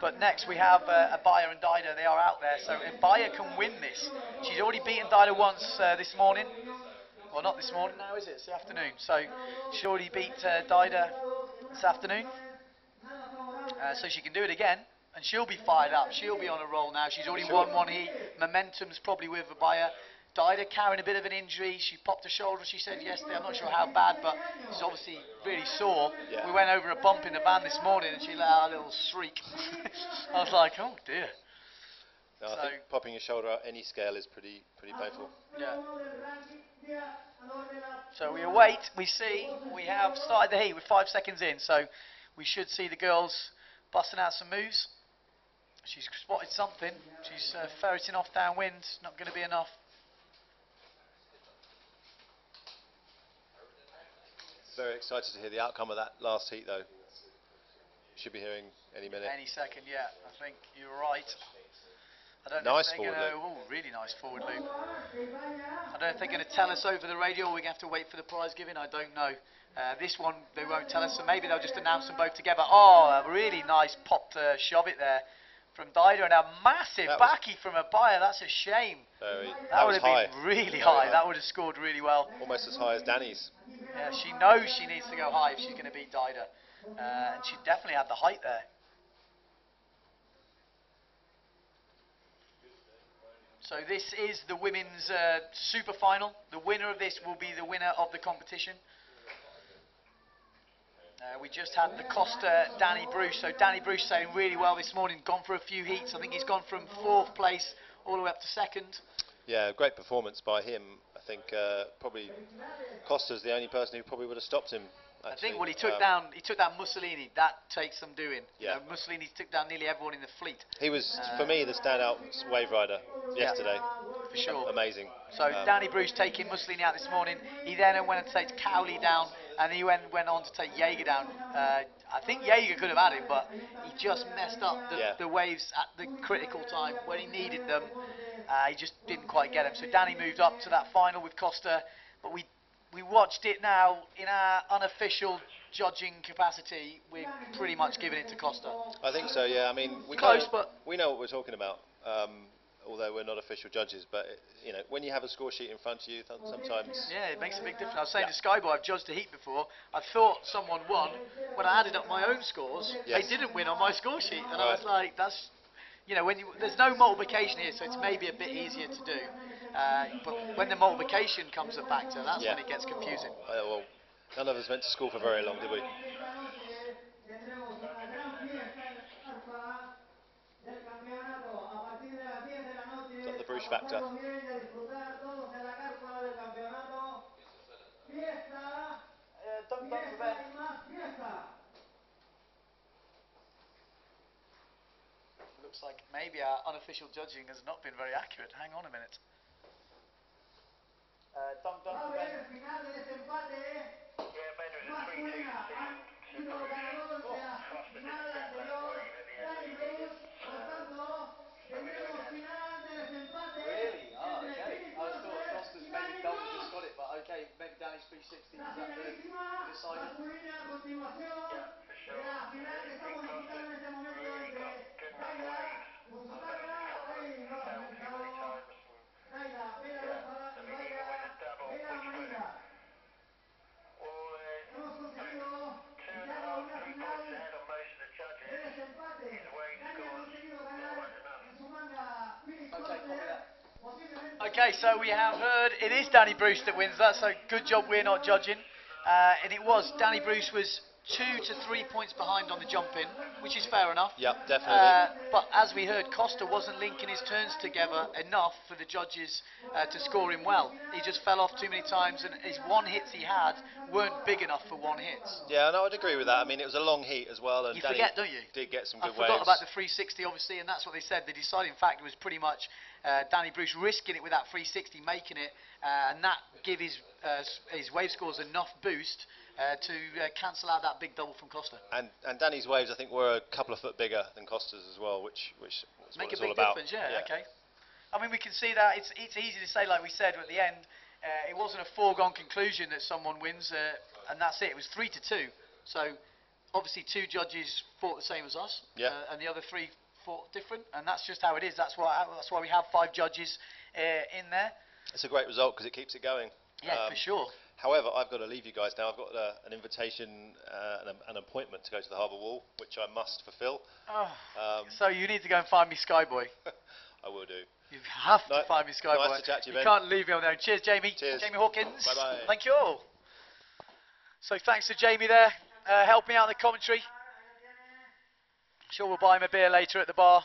But next we have Abaya and Dida. They are out there. So Abaya can win this. She's already beaten Dida once this morning. Well, not this morning now, is it? It's the afternoon. So she already beat Dida this afternoon. So she can do it again. And she'll be fired up. She'll be on a roll now. She's already won one heat. Momentum's probably with Abaya. Dida carrying a bit of an injury. She popped her shoulder, she said yesterday. I'm not sure how bad, but she's obviously really sore. Yeah. We went over a bump in the van this morning and she let out a little shriek. I was like, oh dear. No, I think popping your shoulder out any scale is pretty painful. Yeah. So we await, we see, we have started the heat with 5 seconds in, so we should see the girls busting out some moves. She's spotted something. She's ferreting off downwind. Not going to be enough. Very excited to hear the outcome of that last heat, though. Should be hearing any minute. Any second, yeah. I think you're right. I don't know if if they're forward loop. Oh, really nice forward loop. I don't know if they're going to tell us over the radio or we're going to have to wait for the prize giving. I don't know. This one, they won't tell us, so maybe they'll just announce them both together. Oh, a really nice popped shove it there from Dida, and a massive backy from Abaya. That's a shame. That would have been really high. That would have scored really well. Almost as high as Danny's. Yeah, she knows she needs to go high if she's going to beat Dida. And she definitely had the height there. So this is the women's super final. The winner of this will be the winner of the competition. We just had the Costa Danny Bruce. So Danny Bruce saying really well this morning. Gone for a few heats. I think he's gone from 4th place all the way up to 2nd. Yeah, great performance by him. I think probably Costa's the only person who probably would have stopped him. Actually. I think well he took down Mussolini. That takes some doing. Yeah. You know, Mussolini took down nearly everyone in the fleet. He was for me the standout wave rider yesterday. For sure. Amazing. So Danny Bruce taking Mussolini out this morning. He then went and takes Cowley down, and he went on to take Jaeger down. I think Jaeger could have had him, but he just messed up the waves at the critical time when he needed them. He just didn't quite get him. So Danny moved up to that final with Costa, but we watched it now in our unofficial judging capacity. We're pretty much giving it to Costa. I think so. Yeah. I mean, we know what we're talking about. Although we're not official judges, but you know, when you have a score sheet in front of you, sometimes it makes a big difference. I was saying to Skyboy, I've judged a heat before. I thought someone won. When I added up my own scores, they didn't win on my score sheet, and I was like, that's, you know, there's no multiplication here, so it's maybe a bit easier to do. But when the multiplication comes a factor, that's when it gets confusing. Well, none of us went to school for very long, did we? Got the Bruce factor. Looks like maybe our unofficial judging has not been very accurate. Hang on a minute. Dunk for Ben. Really? Oh, okay. I thought Costa's maybe double just got it, but okay, maybe Danny's 360. Is that the decided? Yeah, for Okay, so we have heard it is Danny Bruce that wins that, so good job we're not judging. And it was, Danny Bruce was 2 to 3 points behind on the jump in, which is fair enough. Yep, definitely. But as we heard, Costa wasn't linking his turns together enough for the judges to score him well. He just fell off too many times, and his one hits he had weren't big enough for one hits. Yeah, no, I'd agree with that. I mean, it was a long heat as well, and you Danny forget, don't you? Did get some good waves. I forgot about the 360, obviously, and that's what they said. The deciding factor was pretty much Danny Bruce risking it with that 360, making it, and that gave his wave scores enough boost to cancel out that big double from Costa. And Danny's waves, I think, were a couple of foot bigger than Costa's as well, which make what it's a big all about. Difference. Yeah, okay. I mean, we can see that it's easy to say, like we said at the end, it wasn't a foregone conclusion that someone wins, and that's it. It was 3 to 2. So obviously 2 judges fought the same as us, Yeah. and the other 3 fought different, and that's just how it is. That's why we have 5 judges in there. It's a great result because it keeps it going. Yeah, for sure. However, I've got to leave you guys now. I've got an invitation, an appointment to go to the Harbour Wall, which I must fulfil. Oh, so you need to go and find me Skyboy. I will do. You have to find me Skyboy. Nice to chat to you, Ben. You can't leave me on there. Cheers, Jamie. Cheers. Jamie Hawkins. Bye-bye. Thank you all. So thanks to Jamie there, helping out in the commentary. Sure we'll buy him a beer later at the bar.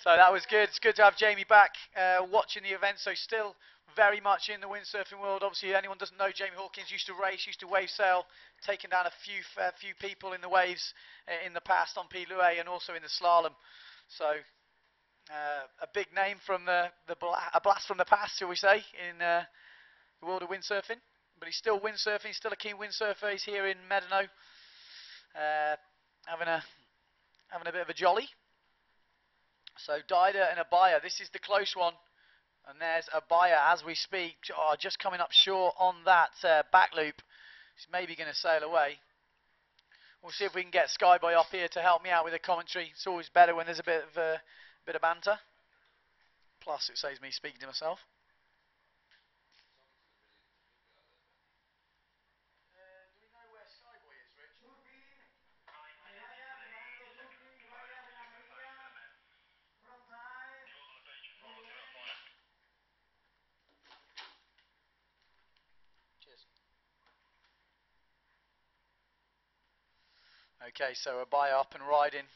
So that was good. It's good to have Jamie back watching the event. So still very much in the windsurfing world. Obviously, anyone doesn't know, Jamie Hawkins used to race, used to wave sail, taken down a few people in the waves in the past on Pilouet and also in the slalom. So a big name from a blast from the past, shall we say, in the world of windsurfing. But he's still windsurfing. He's still a keen windsurfer. He's here in Medano, having a bit of a jolly. So Dida and Abaya, this is the close one, and there's Abaya as we speak, just coming up short on that back loop. He's maybe going to sail away. We'll see if we can get Skyboy up here to help me out with the commentary. It's always better when there's a bit of banter. Plus, it saves me speaking to myself. Do we know where Skyboy is, Rich? Okay, so Abaya up and riding.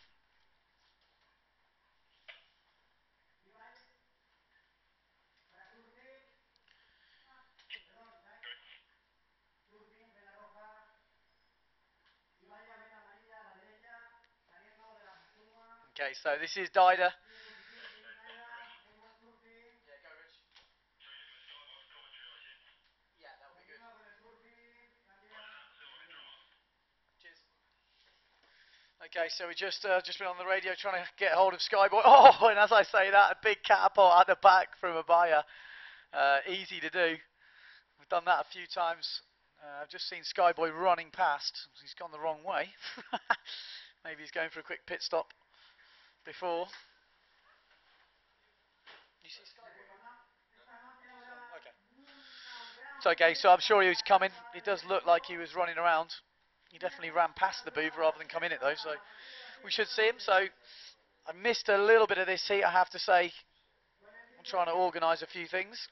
Okay, so this is Dida. Yeah, go Rich. Yeah, that would be good. Cheers. Okay, so we just been on the radio trying to get hold of Skyboy. Oh, and as I say that, a big catapult at the back from Abaya. Easy to do. We've done that a few times. I've just seen Skyboy running past. He's gone the wrong way. Maybe he's going for a quick pit stop before. You see Skyboy? Okay. It's okay, so I'm sure he was coming. It does look like he was running around. He definitely ran past the booth rather than come in it though, so we should see him. So I missed a little bit of this heat, I have to say. I'm trying to organise a few things.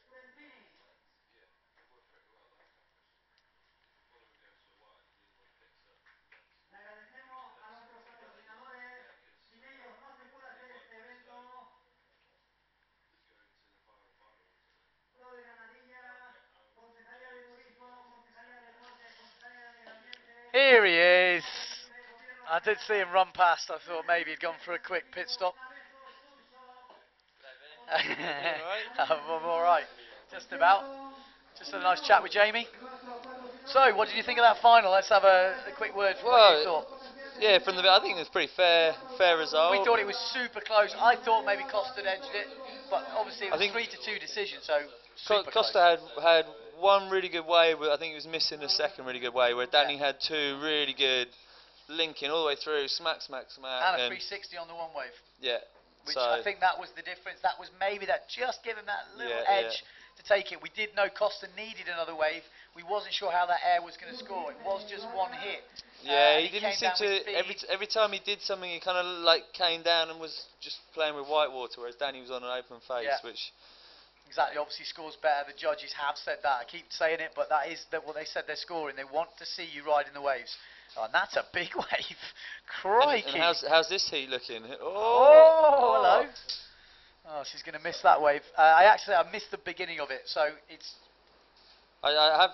Here he is. I did see him run past. I thought maybe he'd gone for a quick pit stop. I'm alright. Just about. Just a nice chat with Jamie. So, what did you think of that final? Let's have a quick word for what you thought. Yeah, I think it was pretty fair result. We thought it was super close. I thought maybe Costa edged it, but obviously it was 3-2 decision, so super Costa had one really good wave, but I think he was missing the second really good wave, where Danny had 2 really good linking all the way through, smack. And a 360 on the one wave. Yeah. Which I think that was the difference. That was maybe that just giving that little edge to take it. We did know Costa needed another wave. We wasn't sure how that air was going to score. It was just one hit. Yeah, he didn't seem to. Every time he did something, he kind of like came down and was just playing with white water, whereas Danny was on an open face, which. Exactly, obviously scores better. The judges have said that. I keep saying it, but that is what they said they're scoring. They want to see you riding the waves. Oh, and that's a big wave. Crikey. And how's this heat looking? Oh, hello. Oh, she's going to miss that wave. I missed the beginning of it, so it's... I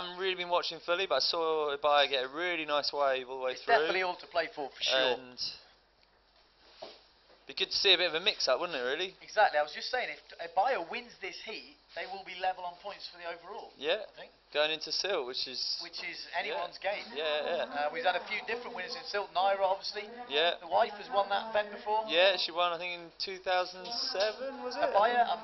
haven't really been watching fully, but I saw Abaya get a really nice wave all the way through. It's definitely all to play for sure. And Be good to see a bit of a mix-up, wouldn't it, really? Exactly. I was just saying, if Abaya wins this heat, they will be level on points for the overall. Yeah. I think. Going into Silt, which is anyone's game. Yeah. We've had a few different winners in Silt. Naira, obviously. Yeah. The wife has won that event before. Yeah, she won, I think, in 2007, was it? Abaya,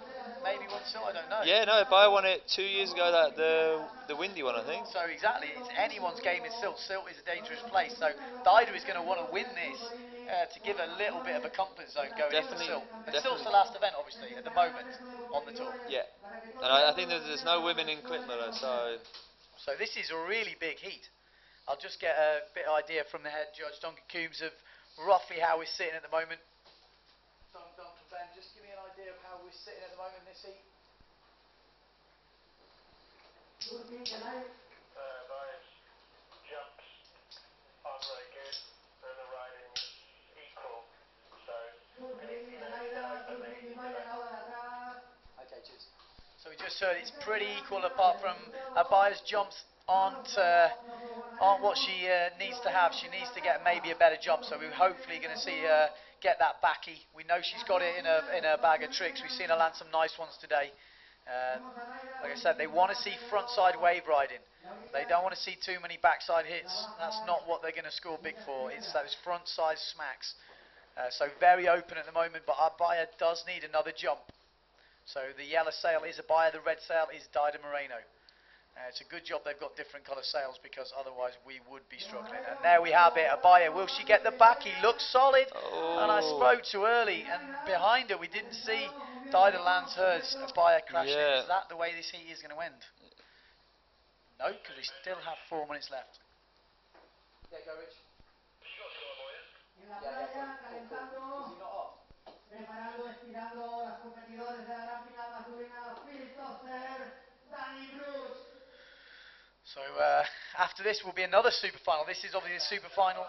maybe won Silt, I don't know. Yeah, no, Abaya won it 2 years ago, the windy one, I think. So exactly, it's anyone's game in Silt. Silt is a dangerous place, so Dida is going to want to win this to give a little bit of a comfort zone going into Silt. And Silt's the last event, obviously, at the moment on the tour. Yeah, and I think there's no women in Klitmüller, so... So this is a really big heat. I'll just get a bit of idea from the head judge, Duncan Coombs, of roughly how we're sitting at the moment. Duncan, Ben, just give me an idea of how we're sitting at the moment in this heat. Bias jumps are very good, and the riding is equal. So, okay, cheers. So we just heard it's pretty equal, apart from Abaya's jumps aren't what she needs to have. She needs to get maybe a better jump. So we're hopefully going to see her get that backy. We know she's got it in a bag of tricks. We've seen her land some nice ones today. Like I said, they want to see front-side wave riding. They don't want to see too many backside hits. That's not what they're going to score big for. It's those front-side smacks. So very open at the moment, but Abaya does need another jump. So the yellow sail is Abaya, the red sail is Dida Moreno. It's a good job they've got different colour sails, because otherwise we would be struggling. And there we have it, Abaya. Will she get the back? He looks solid. Oh. And I spoke too early, and behind her we didn't see Dida lands hers, Abaya crashing. Yeah. Is that the way this heat is going to end? No, because we still have 4 minutes left. Yeah, go Rich. Yeah, cool. Is he not off? Preparando, estirando las competidores de la gran final masculina, So after this will be another super final. This is obviously a super final.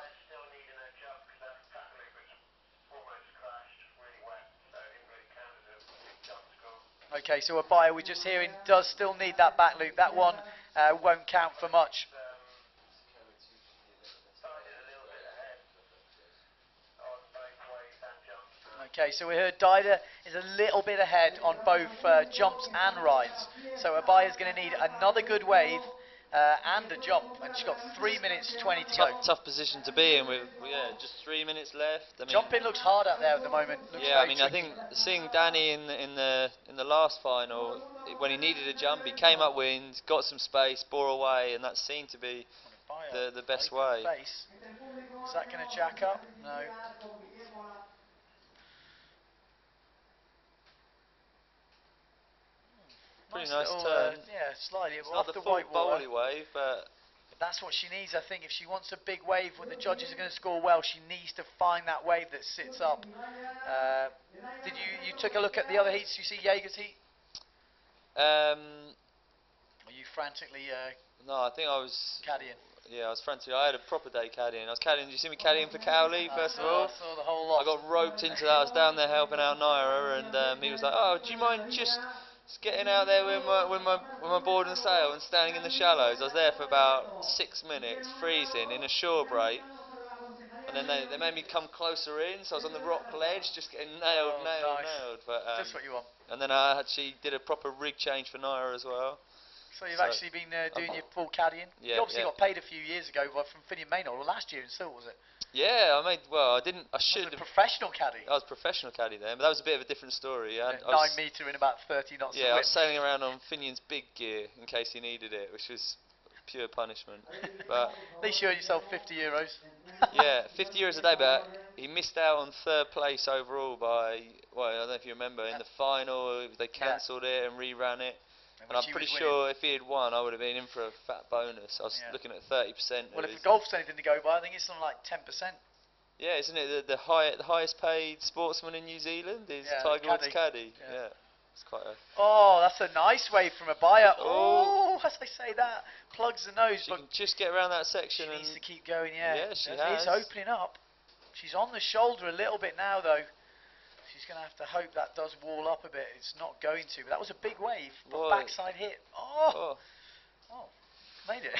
Okay, so Abaya, we're just hearing, does still need that back loop. That one won't count for much. Okay, so we heard Dida is a little bit ahead on both jumps and rides. So Abaya's going to need another good wave and a jump, and she's got 3 minutes 20 to go. Tough position to be in with just 3 minutes left. I mean, jumping looks hard out there at the moment. Yeah, I mean, I think seeing Danny in the last final, when he needed a jump, he came up wind, got some space, bore away, and that seemed to be the best way. Is that going to jack up? No. Pretty nice little, turn. Yeah, slightly. It's not the full bowly wave, but that's what she needs, I think. If she wants a big wave when the judges are going to score well, she needs to find that wave that sits up. Did you took a look at the other heats? You see Jaeger's heat? Are you frantically no, I think I was caddying? Yeah, I was frantic. I had a proper day caddying. I was caddying. Did you see me caddying for Cowley, first of all? I saw the whole lot. I got roped into that. I was down there helping out Naira, and he was like, "Oh, do you mind just getting out there with my board and sail and standing in the shallows?" I was there for about 6 minutes, freezing in a shore break, and then they made me come closer in, so I was on the rock ledge, just getting nailed. But just what you want. And then I actually did a proper rig change for Naira as well. So you've actually been doing your full caddying? Yeah, you obviously got paid a few years ago from Finian Maynard, or last year in Silt, was it? Yeah, I should have. Professional caddy? I was professional caddy then, but that was a bit of a different story. 9 metre in about 30 knots of wind. I was sailing around on Finian's big gear in case he needed it, which was pure punishment. But at least you earned yourself €50. Yeah, €50 a day, but he missed out on 3rd place overall by, well, I don't know if you remember, in the final they cancelled it and reran it. And I'm pretty sure if he had won, I would have been in for a fat bonus. I was looking at 30%. Well, if golf's anything to go by, I think it's something like 10%. Yeah, isn't it the highest paid sportsman in New Zealand is Tiger Woods' caddy? Yeah. It's quite a... Oh, that's a nice wave from Abaya. Oh, as I say that, plugs the nose. She can just get around that section. She needs to keep going, yeah. Yeah, she has. It's opening up. She's on the shoulder a little bit now, though. She's going to have to hope that does wall up a bit. It's not going to, but that was a big wave. But backside hit. Oh, made it.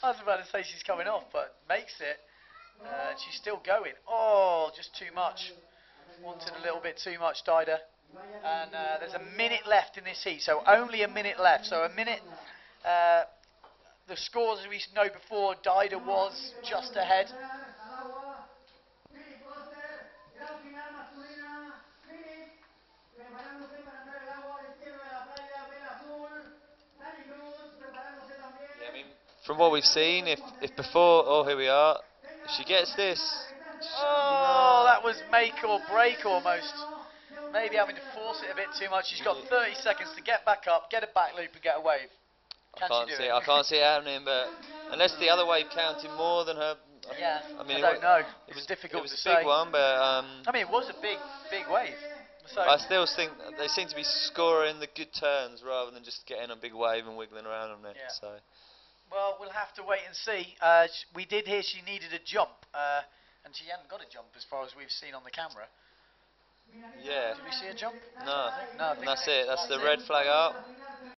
I was about to say she's coming off, but makes it. And she's still going. Oh, just too much. wanting a little bit too much, Dida. And there's a minute left in this heat, so only a minute left. So a minute. The scores, as we know before, Dida was just ahead. Yeah, I mean, from what we've seen, if before, oh, here we are, if she gets this. Oh, that was make or break almost. Maybe having to force it a bit too much. She's got 30 seconds to get back up, get a back loop, and get a wave. I can't see it happening, but unless the other wave counted more than her. Yeah, I mean, I don't know. It was difficult to say. It was a big one, but I mean, it was a big wave. So I still think they seem to be scoring the good turns rather than just getting a big wave and wiggling around on it. Yeah. So. Well, we'll have to wait and see. We did hear she needed a jump, and she hadn't got a jump as far as we've seen on the camera. Yeah. Did we see a jump? No. No, And that's it. That's the red flag up.